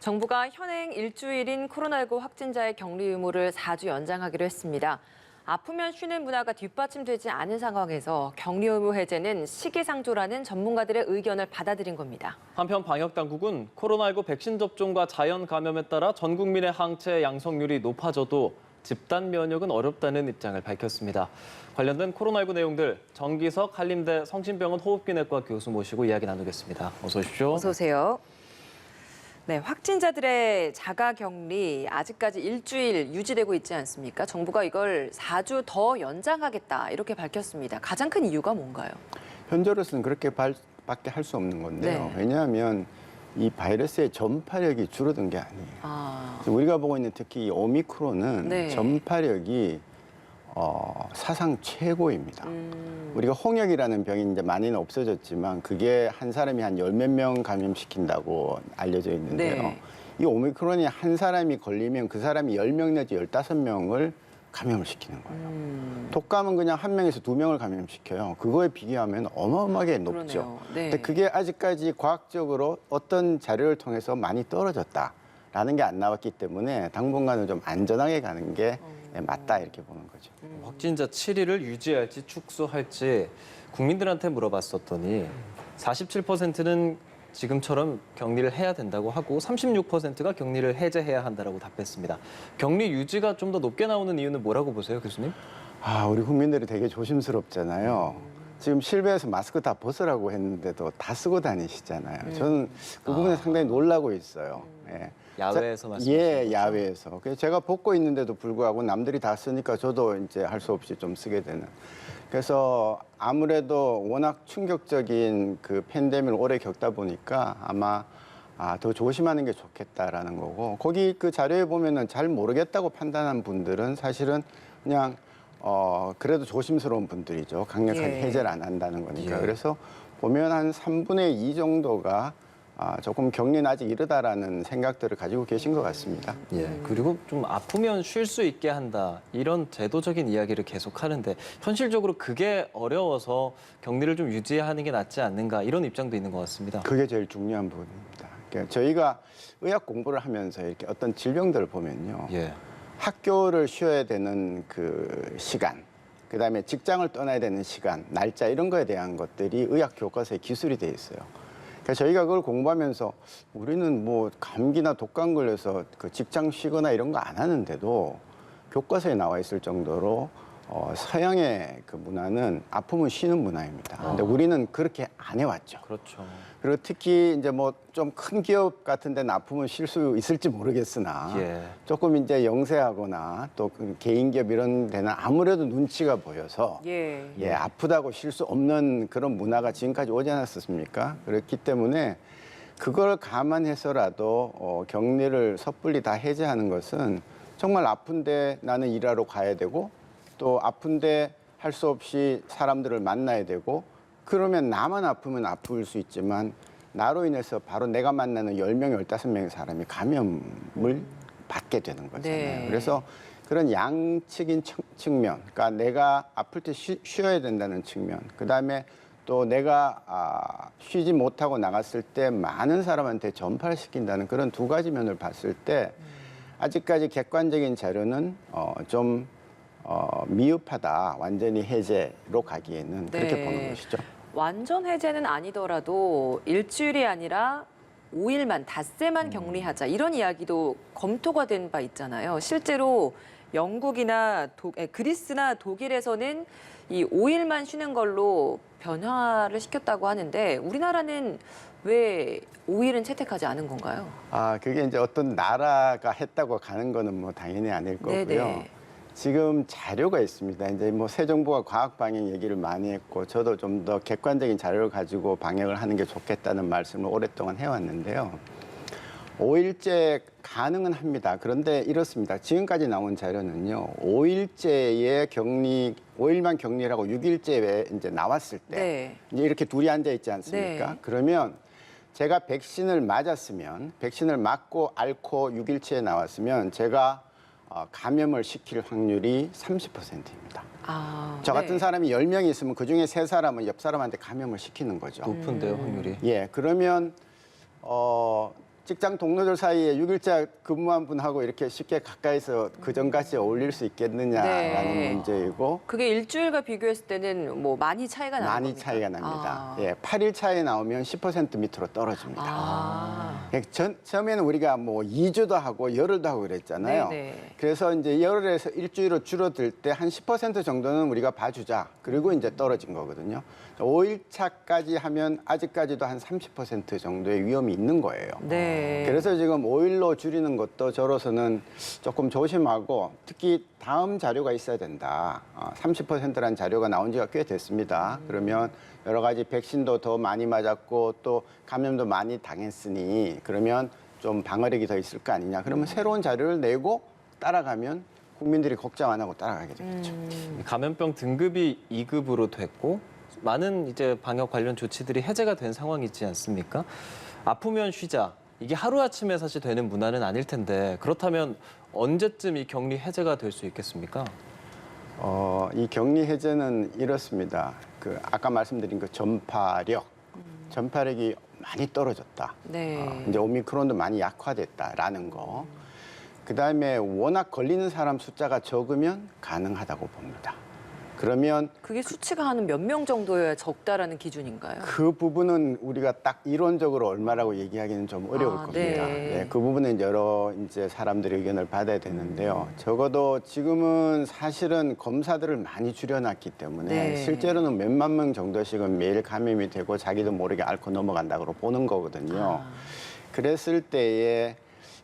정부가 현행 일주일인 코로나19 확진자의 격리 의무를 4주 연장하기로 했습니다. 아프면 쉬는 문화가 뒷받침되지 않은 상황에서 격리 의무 해제는 시기상조라는 전문가들의 의견을 받아들인 겁니다. 한편 방역당국은 코로나19 백신 접종과 자연 감염에 따라 전 국민의 항체 양성률이 높아져도 집단 면역은 어렵다는 입장을 밝혔습니다. 관련된 코로나19 내용들 정기석 한림대 성심병원 호흡기내과 교수 모시고 이야기 나누겠습니다. 어서 오십시오. 어서 오세요. 네, 확진자들의 자가격리 아직까지 일주일 유지되고 있지 않습니까? 정부가 이걸 4주 더 연장하겠다 이렇게 밝혔습니다. 가장 큰 이유가 뭔가요? 현재로서는 그렇게밖에 할 수 없는 건데요. 네. 왜냐하면 이 바이러스의 전파력이 줄어든 게 아니에요. 우리가 보고 있는 특히 이 오미크론은 네. 전파력이 사상 최고입니다. 우리가 홍역이라는 병이 이제 많이는 없어졌지만 그게 한 사람이 한 열 몇 명 감염시킨다고 알려져 있는데요. 네. 이 오미크론이 한 사람이 걸리면 그 사람이 10명 내지 15명을 감염을 시키는 거예요. 독감은 그냥 한 명에서 2명을 감염시켜요. 그거에 비교하면 어마어마하게 높죠. 네. 근데 그게 아직까지 과학적으로 어떤 자료를 통해서 많이 떨어졌다라는 게 안 나왔기 때문에 당분간은 좀 안전하게 가는 게 맞다 이렇게 보는 거죠. 확진자 7일을 유지할지 축소할지 국민들한테 물어봤었더니 47%는 지금처럼 격리를 해야 된다고 하고 36%가 격리를 해제해야 한다고 답했습니다. 격리 유지가 좀 더 높게 나오는 이유는 뭐라고 보세요, 교수님? 우리 국민들이 되게 조심스럽잖아요. 지금 실외에서 마스크 다 벗으라고 했는데도 다 쓰고 다니시잖아요. 저는 그 부분에 상당히 놀라고 있어요. 예. 야외에서 말씀하시는 예, 거죠? 야외에서. 그래서 제가 벗고 있는데도 불구하고 남들이 다 쓰니까 저도 이제 할 수 없이 좀 쓰게 되는. 그래서 아무래도 워낙 충격적인 그 팬데믹을 오래 겪다 보니까 아마 더 조심하는 게 좋겠다라는 거고, 거기 그 자료에 보면은 잘 모르겠다고 판단한 분들은 사실은 그냥 그래도 조심스러운 분들이죠. 강력하게 예. 해제를 안 한다는 거니까. 예. 그래서 보면 한 3분의 2 정도가 조금 격리는 아직 이르다라는 생각들을 가지고 계신 것 같습니다. 예, 그리고 좀 아프면 쉴 수 있게 한다 이런 제도적인 이야기를 계속 하는데 현실적으로 그게 어려워서 격리를 좀 유지하는 게 낫지 않는가 이런 입장도 있는 것 같습니다. 그게 제일 중요한 부분입니다. 그러니까 저희가 의학 공부를 하면서 이렇게 어떤 질병들을 보면요. 예. 학교를 쉬어야 되는 그 시간, 그다음에 직장을 떠나야 되는 시간, 날짜 이런 거에 대한 것들이 의학 교과서에 기술이 돼 있어요. 그래서 저희가 그걸 공부하면서 우리는 뭐 감기나 독감 걸려서 그 직장 쉬거나 이런 거 안 하는데도 교과서에 나와 있을 정도로 서양의 그 문화는 아프면 쉬는 문화입니다. 근데 우리는 그렇게 안 해왔죠. 그렇죠. 그리고 특히 이제 뭐 좀 큰 기업 같은 데는 아프면 쉴 수 있을지 모르겠으나 예. 조금 이제 영세하거나 또 그 개인 기업 이런 데는 아무래도 눈치가 보여서 예. 아프다고 쉴 수 없는 그런 문화가 지금까지 오지 않았었습니까? 그렇기 때문에 그걸 감안해서라도 격리를 섣불리 다 해제하는 것은 정말 아픈데 나는 일하러 가야 되고 또 아픈데 할 수 없이 사람들을 만나야 되고 그러면 나만 아프면 아플 수 있지만 나로 인해서 바로 내가 만나는 10명, 15명의 사람이 감염을 받게 되는 거잖아요. 네. 그래서 그런 양측인 측면, 그러니까 내가 아플 때 쉬어야 된다는 측면, 그다음에 또 내가 쉬지 못하고 나갔을 때 많은 사람한테 전파를 시킨다는 그런 두 가지 면을 봤을 때 아직까지 객관적인 자료는 좀 미흡하다, 완전히 해제로 가기에는 그렇게 네. 보는 것이죠. 완전 해제는 아니더라도 일주일이 아니라 5일만, 닷새만 격리하자 이런 이야기도 검토가 된 바 있잖아요. 실제로 영국이나 그리스나 독일에서는 이 5일만 쉬는 걸로 변화를 시켰다고 하는데 우리나라는 왜 5일은 채택하지 않은 건가요? 그게 이제 어떤 나라가 했다고 가는 거는 뭐 당연히 아닐 거고요. 네네. 지금 자료가 있습니다. 이제 뭐 새 정부가 과학 방역 얘기를 많이 했고 저도 좀 더 객관적인 자료를 가지고 방역을 하는 게 좋겠다는 말씀을 오랫동안 해왔는데요. 5일째 가능은 합니다. 그런데 이렇습니다. 지금까지 나온 자료는요. 5일째의 격리, 5일만 격리를 하고 6일째에 이제 나왔을 때 네. 이제 이렇게 둘이 앉아 있지 않습니까? 네. 그러면 제가 백신을 맞았으면 백신을 맞고 앓고 6일째에 나왔으면 제가 감염을 시킬 확률이 30%입니다. 저 같은 네. 사람이 10명이 있으면 그중에 3사람은 옆 사람한테 감염을 시키는 거죠. 높은데요, 확률이. 예, 그러면 직장 동료들 사이에 6일째 근무한 분하고 이렇게 쉽게 가까이서 그전같이 어울릴 수 있겠느냐라는 네. 문제이고 그게 일주일과 비교했을 때는 뭐 많이 차이가 나는 많이 겁니까? 차이가 납니다. 아. 예, 8일 차이 나오면 10% 밑으로 떨어집니다. 아. 예, 처음에는 우리가 뭐 2주도 하고 열흘도 하고 그랬잖아요. 네네. 그래서 이제 열흘에서 일주일로 줄어들 때 한 10% 정도는 우리가 봐주자. 그리고 이제 떨어진 거거든요. 5일 차까지 하면 아직까지도 한 30% 정도의 위험이 있는 거예요. 네. 그래서 지금 5일로 줄이는 것도 저로서는 조금 조심하고 특히 다음 자료가 있어야 된다. 30%라는 자료가 나온 지가 꽤 됐습니다. 그러면 여러 가지 백신도 더 많이 맞았고 또 감염도 많이 당했으니 그러면 좀 방어력이 더 있을 거 아니냐. 그러면 새로운 자료를 내고 따라가면 국민들이 걱정 안 하고 따라가게 되겠죠. 감염병 등급이 2급으로 됐고 많은 이제 방역 관련 조치들이 해제가 된 상황이지 않습니까? 아프면 쉬자. 이게 하루아침에 사실 되는 문화는 아닐 텐데 그렇다면 언제쯤 이 격리 해제가 될 수 있겠습니까? 이 격리 해제는 이렇습니다. 아까 말씀드린 그 전파력이 많이 떨어졌다. 네. 이제 오미크론도 많이 약화됐다라는 거. 그다음에 워낙 걸리는 사람 숫자가 적으면 가능하다고 봅니다. 그러면 그게 수치가 한 몇 명 정도여야 적다라는 기준인가요? 그 부분은 우리가 딱 이론적으로 얼마라고 얘기하기는 좀 어려울 겁니다. 네. 네, 그 부분은 여러 이제 사람들의 의견을 받아야 되는데요. 적어도 지금은 사실은 검사들을 많이 줄여놨기 때문에 네. 실제로는 몇만 명 정도씩은 매일 감염이 되고 자기도 모르게 앓고 넘어간다고 보는 거거든요. 그랬을 때에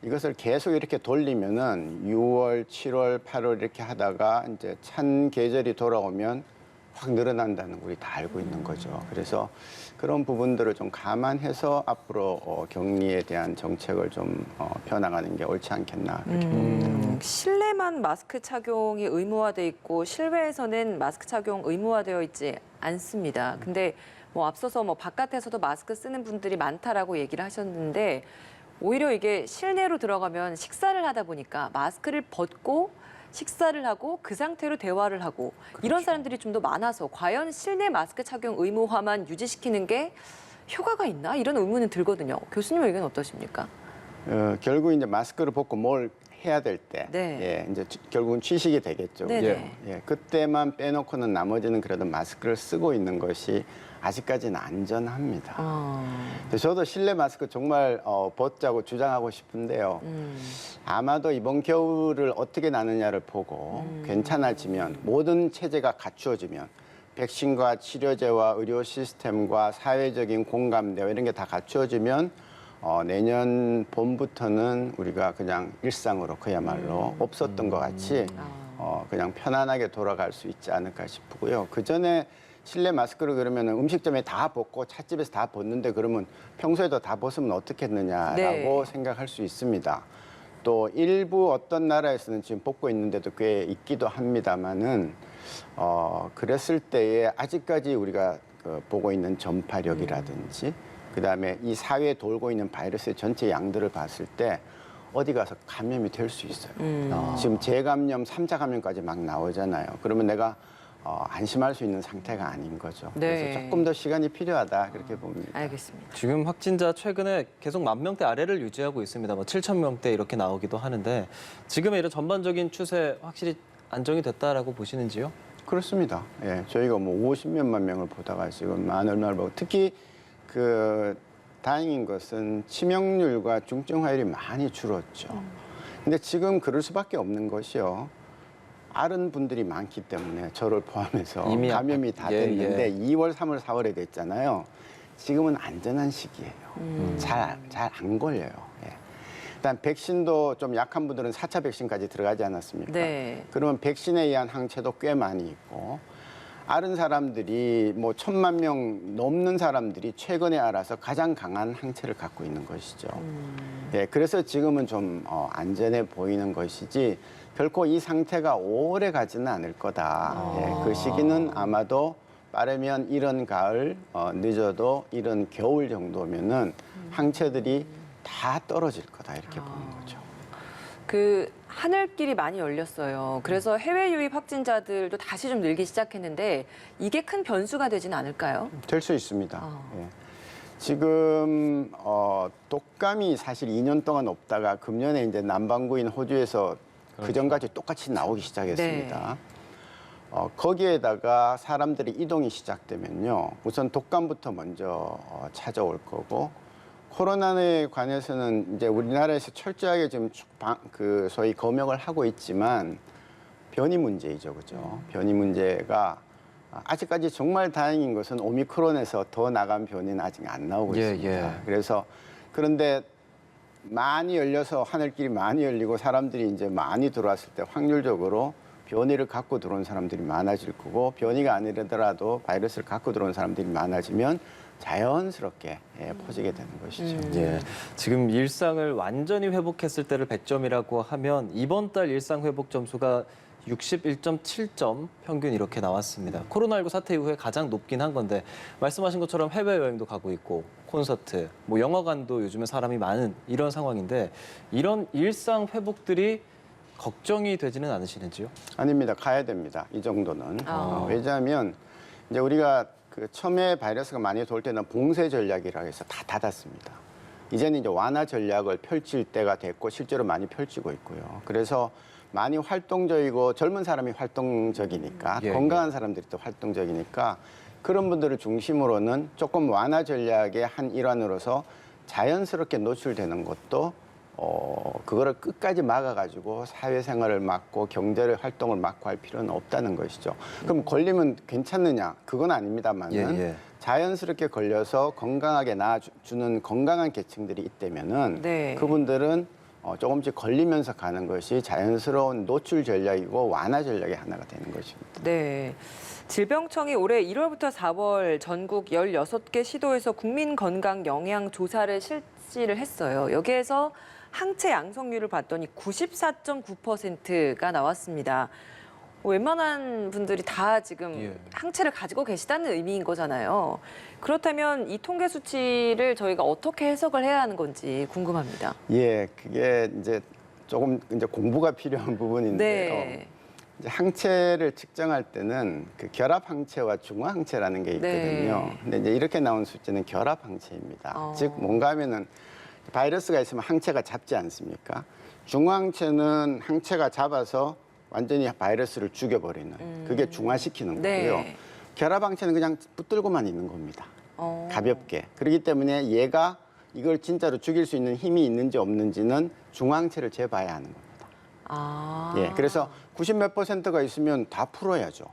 이것을 계속 이렇게 돌리면은 6월, 7월, 8월 이렇게 하다가 이제 찬 계절이 돌아오면 확 늘어난다는 거 우리 다 알고 있는 거죠. 그래서 그런 부분들을 좀 감안해서 앞으로 격리에 대한 정책을 좀 펴나가는 게 옳지 않겠나 그렇게 봅니다. 실내만 마스크 착용이 의무화돼 있고 실외에서는 마스크 착용 의무화되어 있지 않습니다. 근데 뭐 앞서서 뭐 바깥에서도 마스크 쓰는 분들이 많다라고 얘기를 하셨는데 오히려 이게 실내로 들어가면 식사를 하다 보니까 마스크를 벗고 식사를 하고 그 상태로 대화를 하고 이런 사람들이 좀 더 많아서 과연 실내 마스크 착용 의무화만 유지시키는 게 효과가 있나? 이런 의문은 들거든요. 교수님 의견 어떠십니까? 결국 이제 마스크를 벗고 뭘 해야 될 때, 네. 예, 이제 결국은 취식이 되겠죠. 네네. 예, 그때만 빼놓고는 나머지는 그래도 마스크를 쓰고 있는 것이 아직까지는 안전합니다. 근데 저도 실내 마스크 정말 벗자고 주장하고 싶은데요. 아마도 이번 겨울을 어떻게 나느냐를 보고 괜찮아지면 모든 체제가 갖추어지면 백신과 치료제와 의료 시스템과 사회적인 공감대와 이런 게 다 갖추어지면 내년 봄부터는 우리가 그냥 일상으로 그야말로 없었던 것 같이 그냥 편안하게 돌아갈 수 있지 않을까 싶고요. 그 전에 실내 마스크를 그러면 음식점에 다 벗고 찻집에서 다 벗는데 그러면 평소에도 다 벗으면 어떻겠느냐라고 네. 생각할 수 있습니다. 또 일부 어떤 나라에서는 지금 벗고 있는데도 꽤 있기도 합니다만은 그랬을 때에 아직까지 우리가 보고 있는 전파력이라든지 그다음에 이 사회에 돌고 있는 바이러스의 전체 양들을 봤을 때 어디 가서 감염이 될 수 있어요. 지금 재감염, 3차 감염까지 막 나오잖아요. 그러면 내가 안심할 수 있는 상태가 아닌 거죠. 네. 그래서 조금 더 시간이 필요하다 그렇게 봅니다. 알겠습니다. 지금 확진자 최근에 계속 10,000명대 아래를 유지하고 있습니다. 뭐 7,000명대 이렇게 나오기도 하는데 지금의 이런 전반적인 추세 확실히 안정이 됐다라고 보시는지요? 그렇습니다. 예, 저희가 뭐 50몇만 명을 보다가 지금 얼마를 보고 특히 다행인 것은 치명률과 중증 화율이 많이 줄었죠. 근데 지금 그럴 수밖에 없는 것이요. 앓은 분들이 많기 때문에 저를 포함해서 이미 감염이 다 예, 됐는데 2월, 3월, 4월에 됐잖아요. 지금은 안전한 시기예요. 잘 안 걸려요. 예. 일단 백신도 좀 약한 분들은 4차 백신까지 들어가지 않았습니까? 네. 그러면 백신에 의한 항체도 꽤 많이 있고 앓은 사람들이 뭐 1,000만 명 넘는 사람들이 최근에 알아서 가장 강한 항체를 갖고 있는 것이죠. 예, 그래서 지금은 좀 안전해 보이는 것이지 결코 이 상태가 오래 가지는 않을 거다. 예, 그 시기는 아마도 빠르면 이른 가을, 늦어도 이른 겨울 정도면은 항체들이 다 떨어질 거다 이렇게 보는 거죠. 그 하늘길이 많이 열렸어요. 그래서 해외 유입 확진자들도 다시 좀 늘기 시작했는데 이게 큰 변수가 되지는 않을까요? 될 수 있습니다. 예. 지금 독감이 사실 2년 동안 없다가 금년에 이제 남반구인 호주에서 그전까지 똑같이 나오기 시작했습니다. 거기에다가 사람들이 이동이 시작되면요, 우선 독감부터 먼저 찾아올 거고, 코로나에 관해서는 이제 우리나라에서 철저하게 지금 그 소위 검역을 하고 있지만 변이 문제이죠, 그죠? 변이 문제가 아직까지 정말 다행인 것은 오미크론에서 더 나간 변이는 아직 안 나오고 있습니다. 그래서 그런데 많이 열려서 하늘길이 많이 열리고 사람들이 이제 많이 들어왔을 때 확률적으로 변이를 갖고 들어온 사람들이 많아질 거고, 변이가 아니더라도 바이러스를 갖고 들어온 사람들이 많아지면 자연스럽게 퍼지게 되는 것이죠. 예, 지금 일상을 완전히 회복했을 때를 100점이라고 하면 이번 달 일상 회복 점수가 61.7점 평균 이렇게 나왔습니다. 코로나19 사태 이후에 가장 높긴 한 건데, 말씀하신 것처럼 해외여행도 가고 있고 콘서트, 뭐 영화관도 요즘에 사람이 많은 이런 상황인데, 이런 일상 회복들이 걱정이 되지는 않으시는지요? 아닙니다. 가야 됩니다. 이 정도는. 왜냐하면 이제 우리가 그 처음에 바이러스가 많이 돌 때는 봉쇄 전략이라고 해서 다 닫았습니다. 이제는 이제 완화 전략을 펼칠 때가 됐고 실제로 많이 펼치고 있고요. 그래서 많이 활동적이고 젊은 사람이 활동적이니까, 건강한 사람들이 또 활동적이니까 그런 분들을 중심으로는 조금 완화 전략의 한 일환으로서 자연스럽게 노출되는 것도 그거를 끝까지 막아가지고 사회생활을 막고 경제 활동을 막고 할 필요는 없다는 것이죠. 그럼 걸리면 괜찮느냐? 그건 아닙니다만은 자연스럽게 걸려서 건강하게 나아주는 건강한 계층들이 있다면은 그분들은 조금씩 걸리면서 가는 것이 자연스러운 노출 전략이고 완화 전략의 하나가 되는 것입니다. 네. 질병청이 올해 1월부터 4월 전국 16개 시도에서 국민건강 영양 조사를 실시를 했어요. 여기에서 항체 양성률을 봤더니 94.9%가 나왔습니다. 웬만한 분들이 다 지금 항체를 가지고 계시다는 의미인 거잖아요. 그렇다면 이 통계 수치를 저희가 어떻게 해석을 해야 하는 건지 궁금합니다. 예, 그게 이제 조금 이제 공부가 필요한 부분인데요. 이제 항체를 측정할 때는 그 결합 항체와 중화 항체라는 게 있거든요. 근데 이제 이렇게 나온 숫자는 결합 항체입니다. 즉 뭔가 하면은 바이러스가 있으면 항체가 잡지 않습니까? 중화 항체는 항체가 잡아서 완전히 바이러스를 죽여버리는, 그게 중화시키는 거고요. 결합 항체는 그냥 붙들고만 있는 겁니다. 가볍게. 그렇기 때문에 얘가 이걸 진짜로 죽일 수 있는 힘이 있는지 없는지는 중화항체를 재봐야 하는 겁니다. 예, 그래서 90몇 %가 있으면 다 풀어야죠.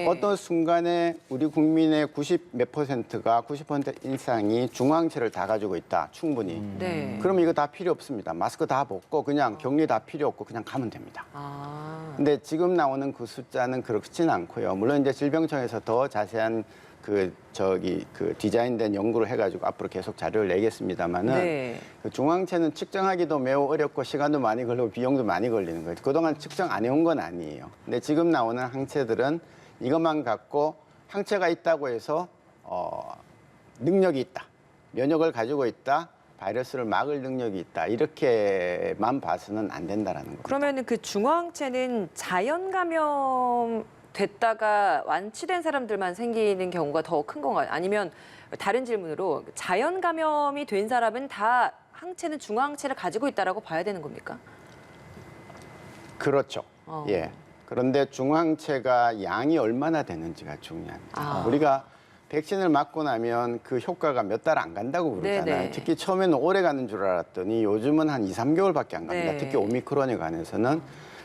어떤 순간에 우리 국민의 90몇 %가 90% 이상이 중화항체를 다 가지고 있다, 충분히. 그러면 이거 다 필요 없습니다. 마스크 다 벗고 그냥 격리 다 필요 없고 그냥 가면 됩니다. 근데 지금 나오는 그 숫자는 그렇지는 않고요. 물론 이제 질병청에서 더 자세한 그 디자인된 연구를 해가지고 앞으로 계속 자료를 내겠습니다만은 그 중화항체는 측정하기도 매우 어렵고 시간도 많이 걸리고 비용도 많이 걸리는 거예요. 그동안 측정 안 해온 건 아니에요. 근데 지금 나오는 항체들은 이것만 갖고 항체가 있다고 해서 능력이 있다, 면역을 가지고 있다, 바이러스를 막을 능력이 있다, 이렇게만 봐서는 안 된다라는 거죠. 그러면 그 중화항체는 자연 감염 됐다가 완치된 사람들만 생기는 경우가 더 큰 건가요? 아니면 다른 질문으로 자연 감염이 된 사람은 다 항체는 중화항체를 가지고 있다라고 봐야 되는 겁니까? 그렇죠. 예. 그런데 중화항체가 양이 얼마나 되는지가 중요합니다. 우리가 백신을 맞고 나면 그 효과가 몇 달 안 간다고 그러잖아요. 특히 처음에는 오래 가는 줄 알았더니 요즘은 한 2, 3개월밖에 안 갑니다. 특히 오미크론에 관해서는.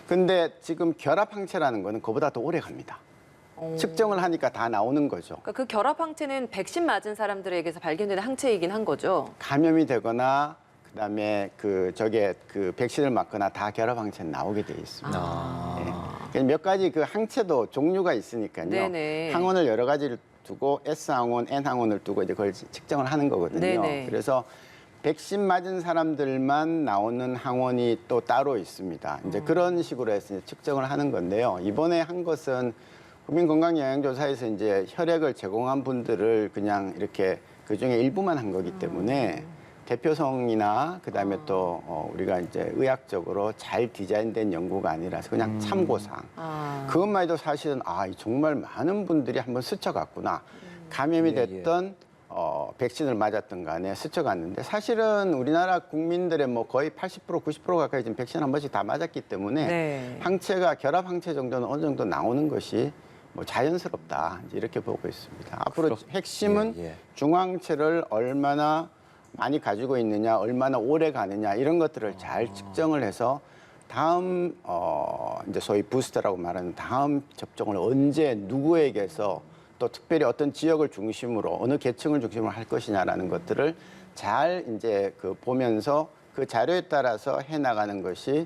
근데 지금 결합 항체라는 거는 그보다 더 오래 갑니다. 측정을 하니까 다 나오는 거죠. 그러니까 그 결합 항체는 백신 맞은 사람들에게서 발견되는 항체이긴 한 거죠. 감염이 되거나 그다음에 그 백신을 맞거나 다 결합 항체는 나오게 돼 있습니다. 예. 몇 가지 그 항체도 종류가 있으니까요. 항원을 여러 가지를 두고 S 항원, N 항원을 두고 이제 그걸 측정을 하는 거거든요. 그래서 백신 맞은 사람들만 나오는 항원이 또 따로 있습니다. 이제 그런 식으로 해서 이제 측정을 하는 건데요. 이번에 한 것은 국민건강영양조사에서 이제 혈액을 제공한 분들을 그냥 이렇게 그 중에 일부만 한 거기 때문에 대표성이나 그다음에 또 우리가 이제 의학적으로 잘 디자인된 연구가 아니라서 그냥 참고사항. 그것만 해도 사실은 정말 많은 분들이 한번 스쳐갔구나. 감염이 됐던 백신을 맞았던 간에 스쳐갔는데 사실은 우리나라 국민들의 뭐 거의 80% 90% 가까이 지금 백신 한 번씩 다 맞았기 때문에 네. 항체가 결합 항체 정도는 어느 정도 나오는 것이 뭐 자연스럽다 이제 이렇게 보고 있습니다. 앞으로 핵심은 예, 예. 중항체를 얼마나 많이 가지고 있느냐, 얼마나 오래 가느냐 이런 것들을 잘 측정을 해서 다음 이제 소위 부스터라고 말하는 다음 접종을 언제 누구에게서 또 특별히 어떤 지역을 중심으로 어느 계층을 중심으로 할 것이냐라는 것들을 잘 이제 그 보면서 그 자료에 따라서 해 나가는 것이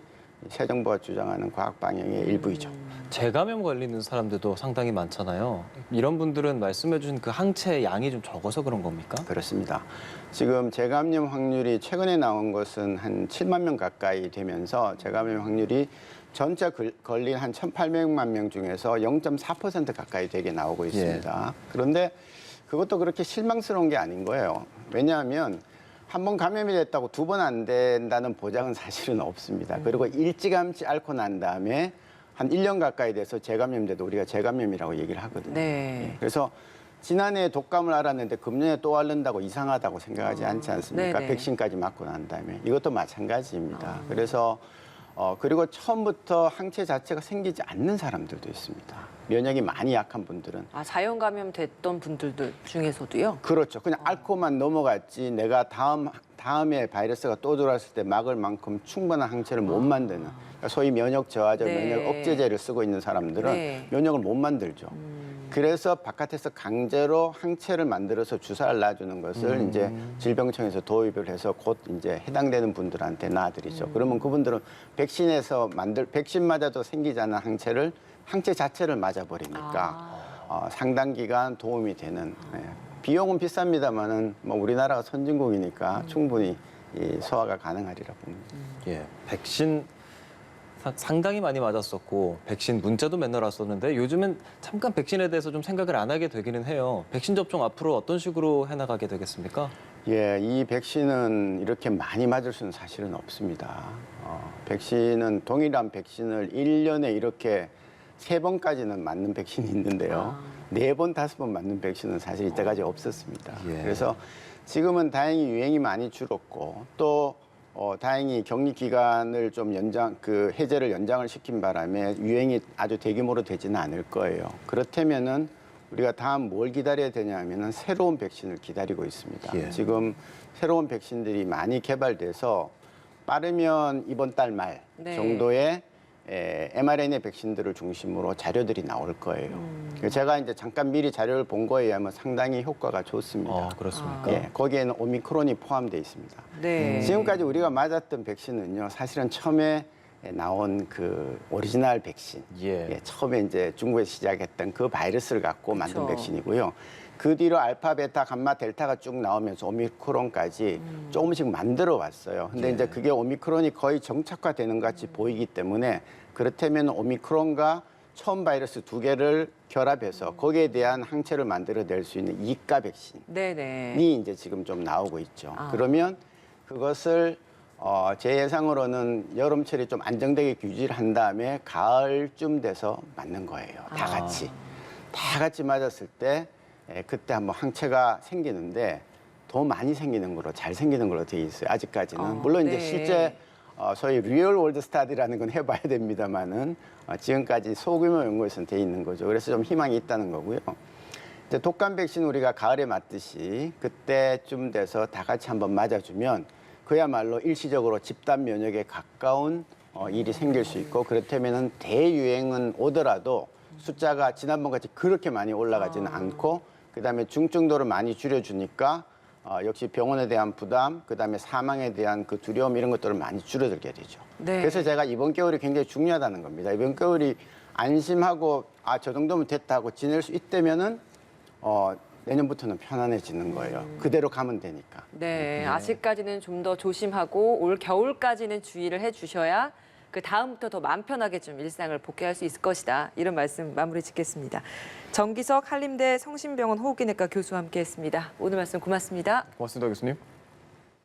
새 정부가 주장하는 과학 방향의 일부이죠. 재감염 걸리는 사람들도 상당히 많잖아요. 이런 분들은 말씀해 주신 그 항체 양이 좀 적어서 그런 겁니까? 그렇습니다. 지금 재감염 확률이 최근에 나온 것은 한 7만 명 가까이 되면서 재감염 확률이 전체 걸린 한 1,800만 명 중에서 0.4% 가까이 되게 나오고 있습니다. 그런데 그것도 그렇게 실망스러운 게 아닌 거예요. 왜냐하면 한 번 감염이 됐다고 두 번 안 된다는 보장은 사실은 없습니다. 그리고 일찌감치 앓고 난 다음에 한 1년 가까이 돼서 재감염돼도 우리가 재감염이라고 얘기를 하거든요. 네. 예, 그래서 지난해 독감을 앓았는데 금년에 또 앓는다고 이상하다고 생각하지 않지 않습니까? 네네. 백신까지 맞고 난 다음에. 이것도 마찬가지입니다. 그래서 그리고 처음부터 항체 자체가 생기지 않는 사람들도 있습니다. 면역이 많이 약한 분들은. 아, 자연 감염 됐던 분들도 중에서도요? 그렇죠. 그냥 앓고만 넘어갔지 내가 다음에 바이러스가 또 들어왔을 때 막을 만큼 충분한 항체를 못 만드는 그러니까 소위 면역 저하적 네. 면역 억제제를 쓰고 있는 사람들은 네. 면역을 못 만들죠. 그래서 바깥에서 강제로 항체를 만들어서 주사를 놔주는 것을 이제 질병청에서 도입을 해서 곧 이제 해당되는 분들한테 놔드리죠. 그러면 그분들은 백신 맞아도 생기지 않는 항체 자체를 맞아버리니까 상당 기간 도움이 되는. 비용은 비쌉니다만은 뭐 우리나라가 선진국이니까 충분히 소화가 가능하리라 봅니다. 예, 백신 상당히 많이 맞았었고 백신 문자도 맨날 왔었는데 요즘은 잠깐 백신에 대해서 좀 생각을 안 하게 되기는 해요. 백신 접종 앞으로 어떤 식으로 해나가게 되겠습니까? 예, 이 백신은 이렇게 많이 맞을 수는 사실은 없습니다. 백신은 동일한 백신을 1년에 이렇게 3번까지는 맞는 백신이 있는데요. 4번, 5번 맞는 백신은 사실 이때까지 없었습니다. 예. 그래서 지금은 다행히 유행이 많이 줄었고 또 다행히 격리 기간을 좀 해제를 연장을 시킨 바람에 유행이 아주 대규모로 되지는 않을 거예요. 그렇다면은 우리가 다음 뭘 기다려야 되냐면은 새로운 백신을 기다리고 있습니다. 예. 지금 새로운 백신들이 많이 개발돼서 빠르면 이번 달 말 네. 정도에 mRNA 백신들을 중심으로 자료들이 나올 거예요. 제가 이제 잠깐 미리 자료를 본 거에 의하면 상당히 효과가 좋습니다. 그렇습니까? 예, 거기에는 오미크론이 포함되어 있습니다. 네. 지금까지 우리가 맞았던 백신은요, 사실은 처음에 나온 그 오리지널 백신, 예. 처음에 이제 중국에서 시작했던 그 바이러스를 갖고 만든 그쵸. 백신이고요. 그 뒤로 알파, 베타, 감마, 델타가 쭉 나오면서 오미크론까지 조금씩 만들어 왔어요. 근데 예. 이제 그게 오미크론이 거의 정착화되는 것 같이 보이기 때문에 그렇다면 오미크론과 처음 바이러스 2개를 결합해서 거기에 대한 항체를 만들어낼 수 있는 이가 백신이 네네. 이제 지금 좀 나오고 있죠. 그러면 그것을 제 예상으로는 여름철에 좀 안정되게 유지를 한 다음에 가을쯤 돼서 맞는 거예요. 다 같이 맞았을 때 그때 한번 항체가 생기는데 더 많이 생기는 거로 잘 생기는 걸로 돼 있어요. 아직까지는. 물론 이제 네. 실제 소위 리얼 월드 스타디라는 건 해봐야 됩니다만은 지금까지 소규모 연구에서는 돼 있는 거죠. 그래서 좀 희망이 있다는 거고요. 이제 독감 백신 우리가 가을에 맞듯이 그때쯤 돼서 다 같이 한번 맞아주면 그야말로 일시적으로 집단 면역에 가까운 일이 생길 수 있고 그렇다면은 대유행은 오더라도 숫자가 지난번 같이 그렇게 많이 올라가지는 않고 그다음에 중증도를 많이 줄여주니까 역시 병원에 대한 부담, 그다음에 사망에 대한 그 두려움 이런 것들을 많이 줄어들게 되죠. 네. 그래서 제가 이번 겨울이 굉장히 중요하다는 겁니다. 이번 겨울이 안심하고 저 정도면 됐다고 지낼 수 있다면은 내년부터는 편안해지는 거예요. 그대로 가면 되니까. 네, 아직까지는 좀 더 조심하고 올 겨울까지는 주의를 해주셔야 그 다음부터 더 마음 편하게 좀 일상을 복귀할 수 있을 것이다. 이런 말씀 마무리 짓겠습니다. 정기석 한림대 성심병원 호흡기내과 교수와 함께했습니다. 오늘 말씀 고맙습니다. 고맙습니다, 교수님.